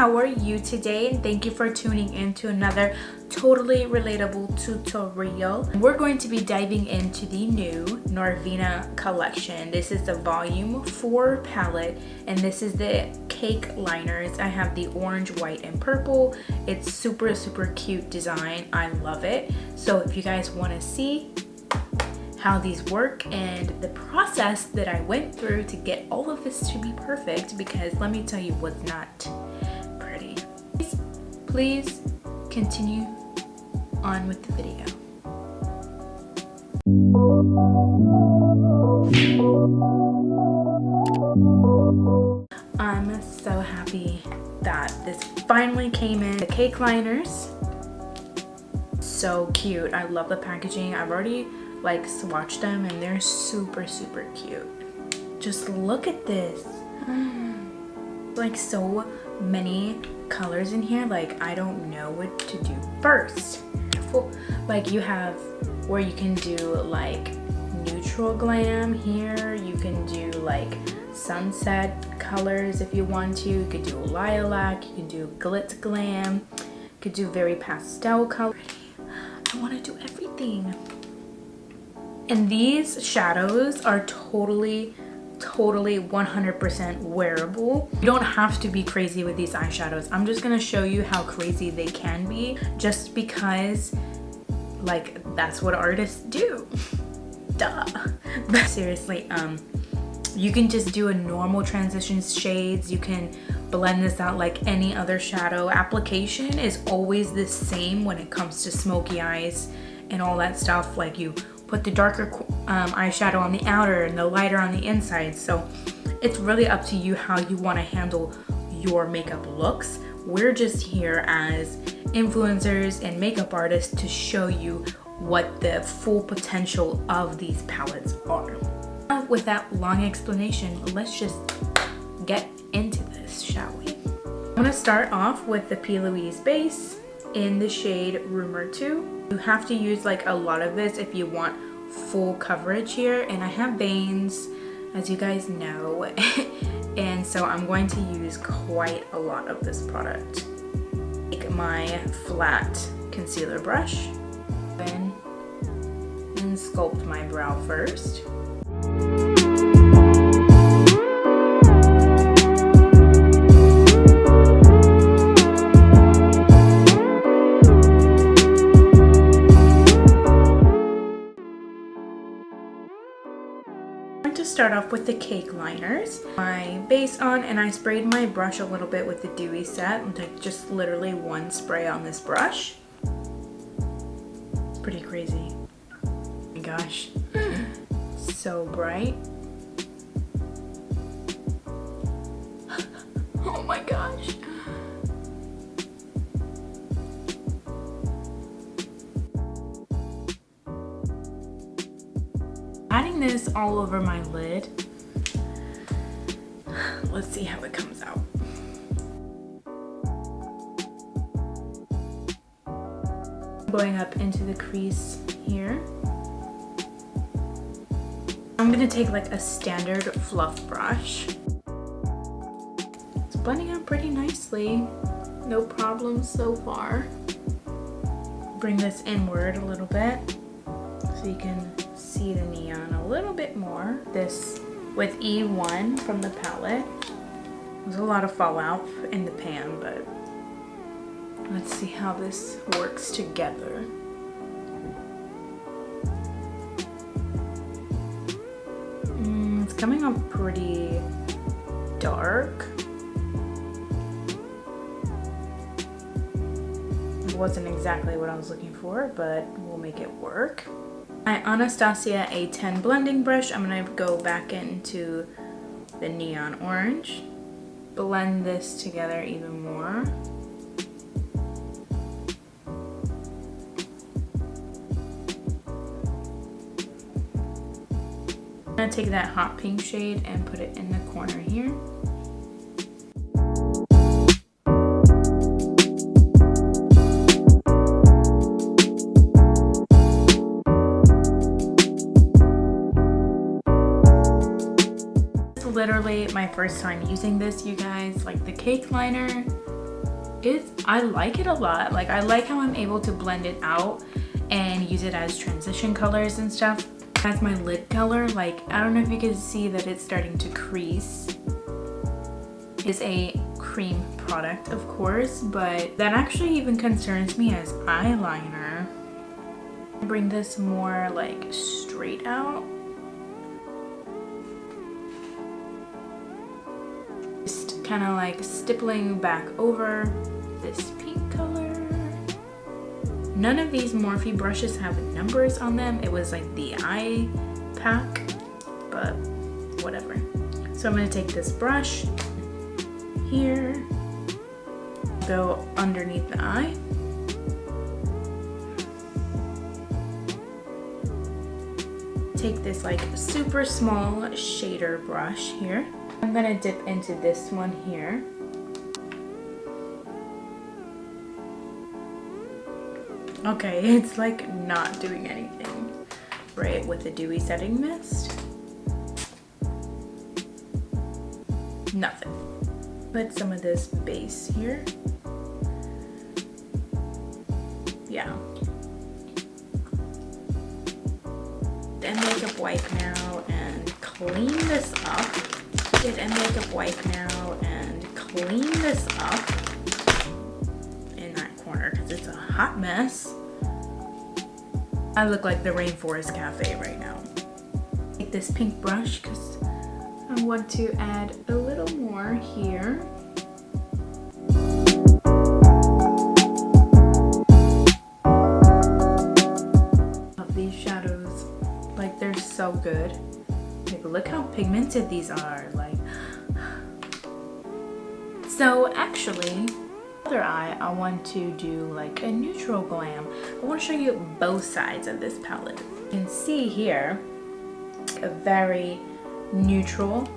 how are you today? And thank you for tuning in to another totally relatable tutorial. We're going to be diving into the new Norvina collection. This is the volume 4 palette, and this is the cake liners. I have the orange, white, and purple. It's super cute design. I love it. So if you guys want to see how these work and the process that I went through to get all of this to be perfect, because let me tell you what's not pretty. Please continue on with the video. I'm so happy that this finally came in. The cake liners, so cute. I love the packaging. I've already like swatched them and they're super cute. Just look at this. Like so many colors in here, like I don't know what to do first. Like you have where you can do like neutral glam here, you can do like sunset colors if you want to, you could do lilac, you can do glitz glam, you could do very pastel color. I want to do everything. And these shadows are totally 100% wearable. You don't have to be crazy with these eyeshadows. I'm just gonna show you how crazy they can be, just because like that's what artists do. Duh. But seriously, you can just do a normal transition shades. You can blend this out like any other shadow. Application is always the same when it comes to smoky eyes and all that stuff. Like you put the darker eyeshadow on the outer and the lighter on the inside. So it's really up to you how you want to handle your makeup looks. We're just here as influencers and makeup artists to show you what the full potential of these palettes are. Now, with that long explanation, let's just get into this, shall we? I'm gonna start off with the P. Louise base in the shade Rumor 2. You have to use like a lot of this if you want full coverage here, and I have veins, as you guys know, and so I'm going to use quite a lot of this product. Take my flat concealer brush and sculpt my brow first. To start off with the cake liners, my base on, and I sprayed my brush a little bit with the dewy set, like just literally one spray on this brush. It's pretty crazy. Oh my gosh, so bright. Oh my gosh. Adding this all over my lid. Let's see how it comes out. Going up into the crease here. I'm gonna take like a standard fluff brush. It's blending out pretty nicely. No problems so far. Bring this inward a little bit so you can see the neon a little bit more. This with E1 from the palette. There's a lot of fallout in the pan, but let's see how this works together. It's coming up pretty dark. It wasn't exactly what I was looking for, but we'll make it work. My Anastasia A10 blending brush, I'm going to go back into the neon orange, blend this together even more. I'm going to take that hot pink shade and put it in the corner here. Literally my first time using this, you guys. Like the cake liner I like it a lot. Like, I like how I'm able to blend it out and use it as transition colors and stuff. As my lid color, like, I don't know if you can see that it's starting to crease. It's a cream product, of course, but that actually even concerns me as eyeliner. Bring this more like straight out. Just kind of like stippling back over this pink color. None of these Morphe brushes have numbers on them. It was like the eye pack, but whatever. So I'm gonna take this brush here, go underneath the eye. Take this like super small shader brush here. I'm gonna dip into this one here. Okay, it's like not doing anything. Spray it with the dewy setting mist. Nothing. Put some of this base here. Yeah. Get a makeup wipe now and clean this up. Get a makeup wipe now and clean this up in that corner because it's a hot mess. I look like the Rainforest Cafe right now. Take this pink brush because I want to add a little more here. Love these shadows. Like, they're so good. Like, look how pigmented these are. Like, so actually, other eye, I want to do like a neutral glam. I want to show you both sides of this palette. You can see here a very neutral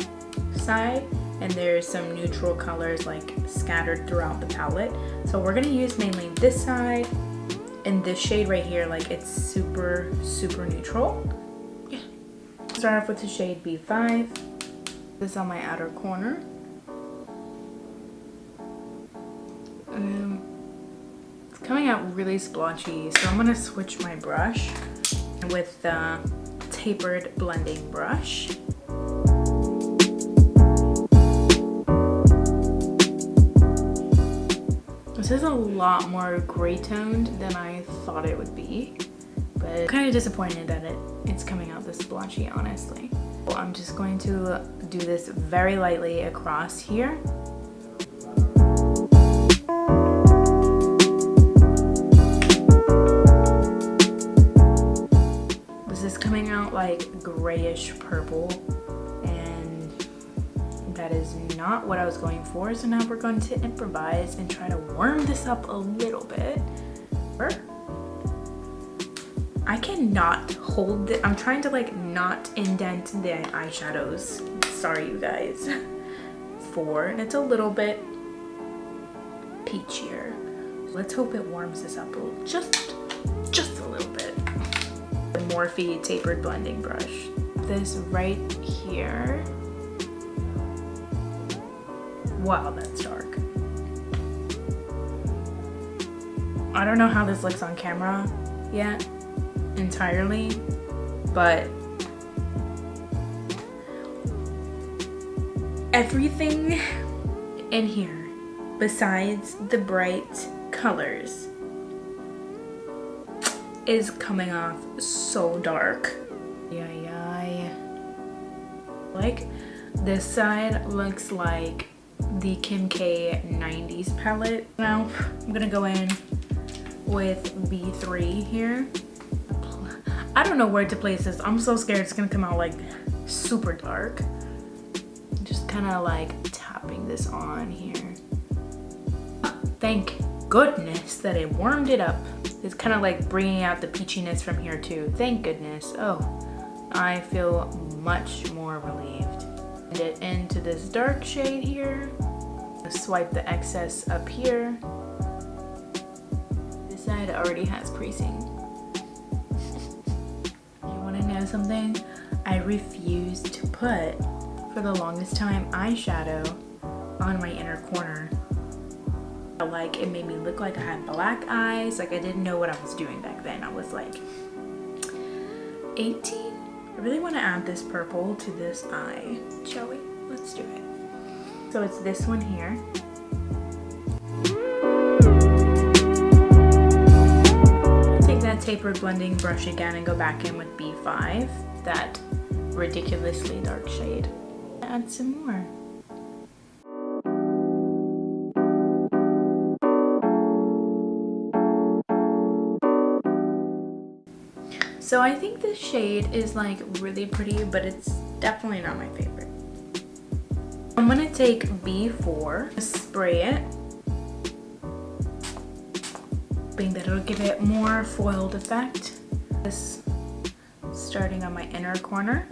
side, and there's some neutral colors like scattered throughout the palette. So we're gonna use mainly this side and this shade right here. Like, it's super neutral. Yeah. Start off with the shade B5. This on my outer corner. It's coming out really splotchy, so I'm gonna switch my brush with the tapered blending brush. This is a lot more gray toned than I thought it would be, but I'm kind of disappointed that it's coming out this splotchy, honestly. Well, I'm just going to do this very lightly across here. Coming out like grayish purple, and that is not what I was going for. So now we're going to improvise and try to warm this up a little bit. I cannot hold it. I'm trying to like not indent the eyeshadows. Sorry, you guys. And it's a little bit peachier. Let's hope it warms this up a little, just a little bit. The Morphe tapered blending brush. This right here. Wow, that's dark. I don't know how this looks on camera yet entirely, but everything in here besides the bright colors is coming off so dark. Yeah. Like, this side looks like the Kim K 90s palette. Now I'm gonna go in with B3 here. I don't know where to place this. I'm so scared it's gonna come out like super dark. Just kind of like tapping this on here. Thank goodness that it warmed it up. It's kind of like bringing out the peachiness from here too. Thank goodness. Oh, I feel much more relieved. Get into this dark shade here. Swipe the excess up here. This side already has creasing. You want to know something? I refuse to put, for the longest time, eyeshadow on my inner corner. Like, it made me look like I had black eyes. Like, I didn't know what I was doing back then. I was like 18. I really want to add this purple to this eye. Shall we? Let's do it. So it's this one here. Take that tapered blending brush again and go back in with B5, that ridiculously dark shade. Add some more. So I think this shade is like really pretty, but it's definitely not my favorite. I'm gonna take B4, spray it, hoping that it'll give it more foiled effect. This starting on my inner corner.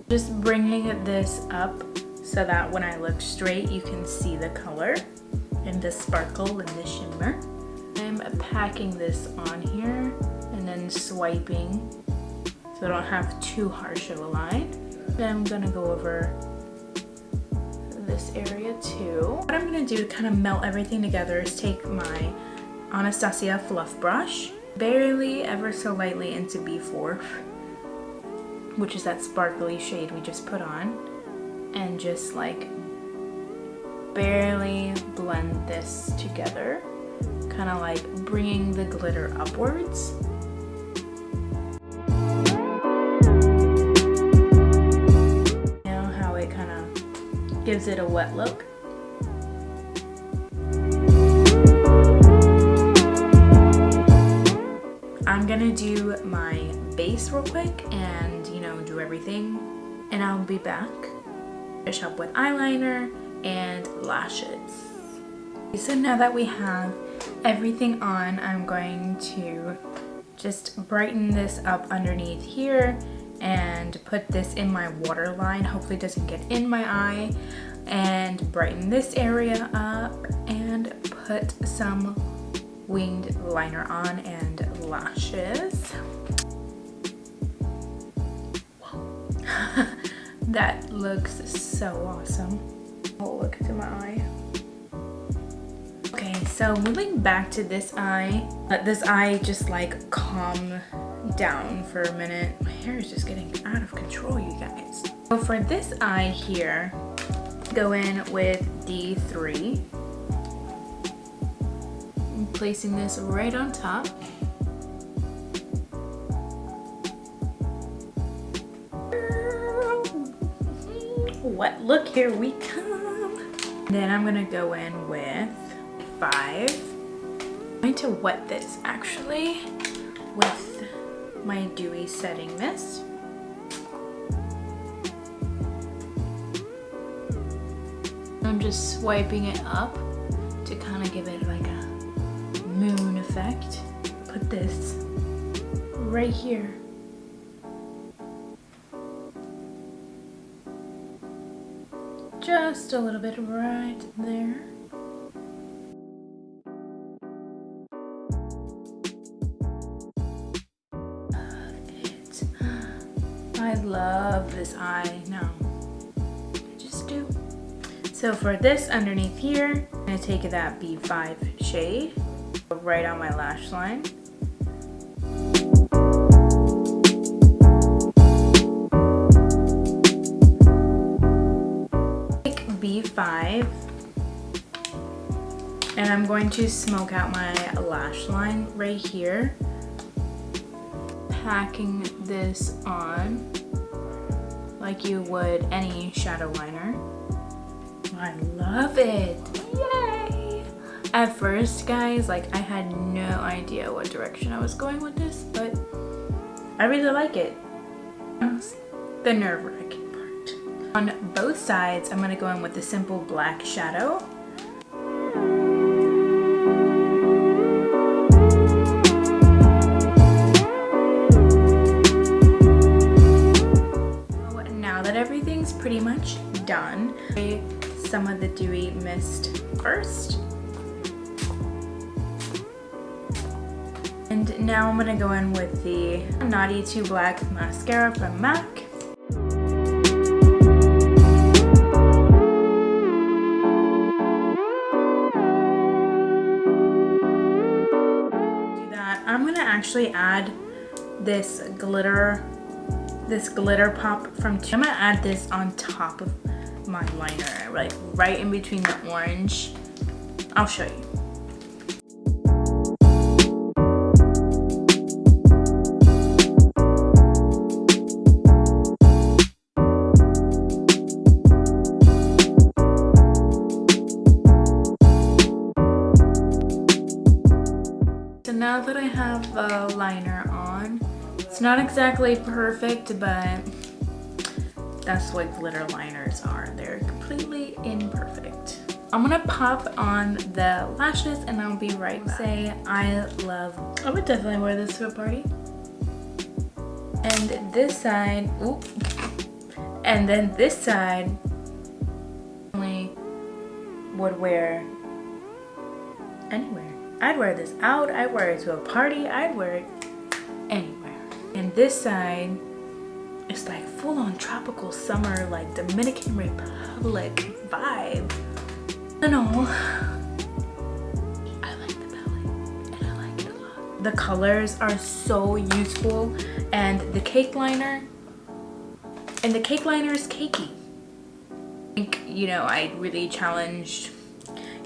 Just bringing this up so that when I look straight, you can see the color and the sparkle and the shimmer. I'm packing this on here and then swiping so I don't have too harsh of a line. Then I'm gonna go over this area too. What I'm gonna do to kind of melt everything together is take my Anastasia fluff brush, barely ever so lightly into B4, which is that sparkly shade we just put on, and just like barely blend this together, kind of like bringing the glitter upwards. You know how it kind of gives it a wet look. I'm gonna do my base real quick and, you know, do everything, and I'll be back. Finish up with eyeliner and lashes. So now that we have everything on, I'm going to just brighten this up underneath here and put this in my waterline. Hopefully it doesn't get in my eye, and brighten this area up and put some winged liner on and lashes. That looks so awesome. Oh, look into my eye. Okay, so moving back to this eye. Let this eye just like calm down for a minute. My hair is just getting out of control, you guys. So for this eye here, go in with D3. I'm placing this right on top. What look, here we come. Then I'm gonna go in with 5. I'm going to wet this actually with my dewy setting mist. I'm just swiping it up to kind of give it like a moon effect. Put this right here. Just a little bit right there. Love it. I love this eye now. I just do. So for this underneath here, I'm gonna take that B5 shade right on my lash line. B5, and I'm going to smoke out my lash line right here, packing this on like you would any shadow liner. I love it. Yay! At first, guys, like I had no idea what direction I was going with this, but I really like it. The nerve-wracking. On both sides, I'm going to go in with the simple black shadow. Now that everything's pretty much done, some of the dewy mist first. And And now I'm gonna go in with the Naughty 2 Black mascara from MAC. I'm gonna actually add this glitter pop from I'm gonna add this on top of my liner, like right in between the orange. I'll show you. Now that I have the liner on, it's not exactly perfect, but that's what glitter liners are. They're completely imperfect. I'm gonna pop on the lashes and I'll be right back. I would definitely wear this to a party. And this side, oop, and then this side, only would wear anywhere. I'd wear this out, I'd wear it to a party, I'd wear it anywhere. And this side, it's like full on tropical summer, like Dominican Republic vibe. And all, I like the belly and I like it a lot. The colors are so useful, and the cake liner is cakey. I think, you know, I really challenged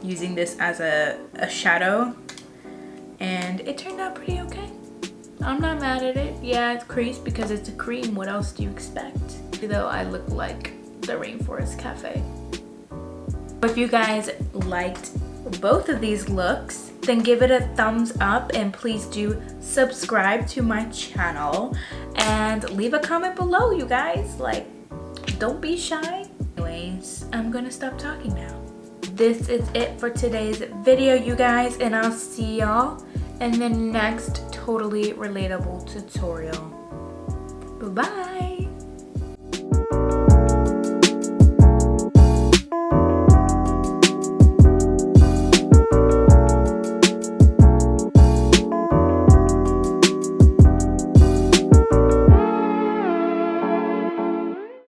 using this as a shadow, and it turned out pretty okay. I'm not mad at it. Yeah, it's creased because it's a cream. What else do you expect? Though I look like the Rainforest Cafe. If you guys liked both of these looks, then give it a thumbs up, and please do subscribe to my channel and leave a comment below, you guys. Like, don't be shy. Anyways, I'm gonna stop talking now. This is it for today's video, you guys, and I'll see y'all in the next totally relatable tutorial. Bye-bye.